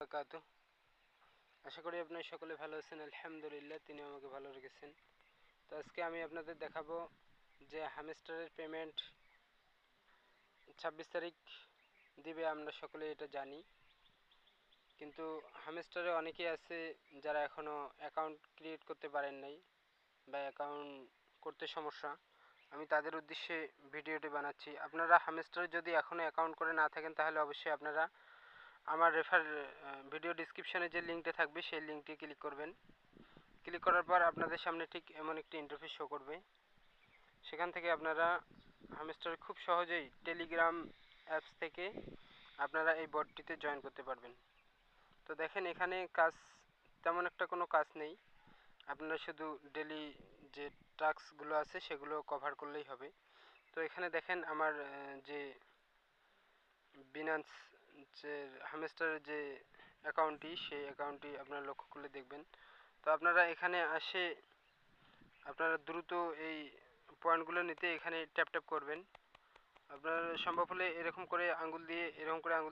বারাকাতুহু। আশা করি আপনারা সকলে ভালো আছেন। আলহামদুলিল্লাহ, তিনি আমাকে ভালো রেখেছেন। তো আজকে আমি আপনাদের দেখাবো যে হামস্টারের পেমেন্ট 26 তারিখ দিবে, আমরা সকলে এটা জানি। কিন্তু হামস্টারে অনেকেই আছে যারা এখনও অ্যাকাউন্ট ক্রিয়েট করতে পারেন নাই বা অ্যাকাউন্ট করতে সমস্যা। আমি তাদের উদ্দেশ্যে ভিডিওটি বানাচ্ছি। আপনারা হামস্টারে যদি এখনও অ্যাকাউন্ট করে না থাকেন তাহলে অবশ্যই আপনারা আমার ভিডিও ডিসক্রিপশনে যে লিঙ্কটা থাকবে সেই লিঙ্কটি ক্লিক করবেন। ক্লিক করার পর আপনাদের সামনে ঠিক এমন একটি ইন্টারফেস শো করবে। সেখান থেকে আপনারা হামস্টার খুব সহজেই টেলিগ্রাম অ্যাপস থেকে আপনারা এই বটটিতে জয়েন করতে পারবেন। তো দেখেন, এখানে কাজ তেমন একটা কোনো কাজ নেই। আপনারা শুধু ডেলি যে টাস্কগুলো আছে সেগুলো কভার করলেই হবে। তো এখানে দেখেন আমার যে বিনান্স যে হামস্টারের যে অ্যাকাউন্টটি, সেই অ্যাকাউন্টটি আপনারা লক্ষ্য করলে দেখবেন। তো আপনারা এখানে আসে আপনারা দ্রুত এই পয়েন্টগুলো নিতে এখানে ট্যাপ ট্যাপ করবেন। আপনার সম্ভব হলে এরকম করে আঙ্গুল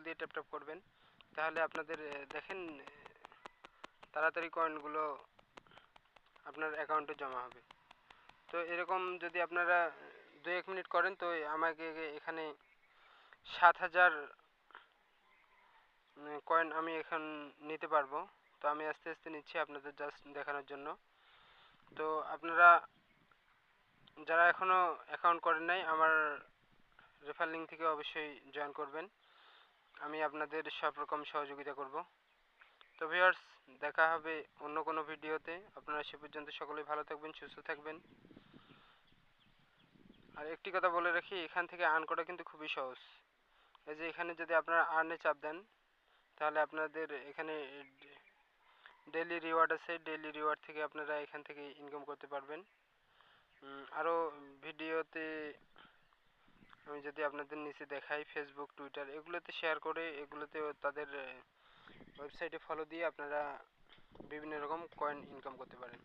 দিয়ে ট্যাপ ট্যাপ করবেন। তাহলে আপনাদের দেখেন তাড়াতাড়ি কয়েনগুলো আপনার অ্যাকাউন্টে জমা হবে। তো এরকম যদি আপনারা 2-1 মিনিট করেন তো আমাকে এখানে 7000 কয়েন আমি এখন নিতে পারবো। তো আমি আস্তে আস্তে নিচ্ছি আপনাদের জাস্ট দেখানোর জন্য। তো আপনারা যারা এখনও অ্যাকাউন্ট করেন নাই আমার রেফার লিঙ্ক থেকে অবশ্যই জয়েন করবেন। আমি আপনাদের সব রকম সহযোগিতা করব। তো ভিউয়ার্স, দেখা হবে অন্য কোনো ভিডিওতে। আপনারা সে পর্যন্ত সকলেই ভালো থাকবেন, সুস্থ থাকবেন। আর একটি কথা বলে রাখি, এখান থেকে আর্ন করা কিন্তু খুবই সহজ। এই যে এখানে যদি আপনারা আর্নে চাপ দেন তাহলে আপনাদের এখানে ডেইলি রিওয়ার্ড আছে। ডেইলি রিওয়ার্ড থেকে আপনারা এখান থেকে ইনকাম করতে পারবেন। আরও ভিডিওতে আমি যদি আপনাদের নিচে দেখাই, ফেসবুক, টুইটার এগুলোতে শেয়ার করে এগুলোতে তাদের ওয়েবসাইটে ফলো দিয়ে আপনারা বিভিন্ন রকম কয়েন ইনকাম করতে পারেন।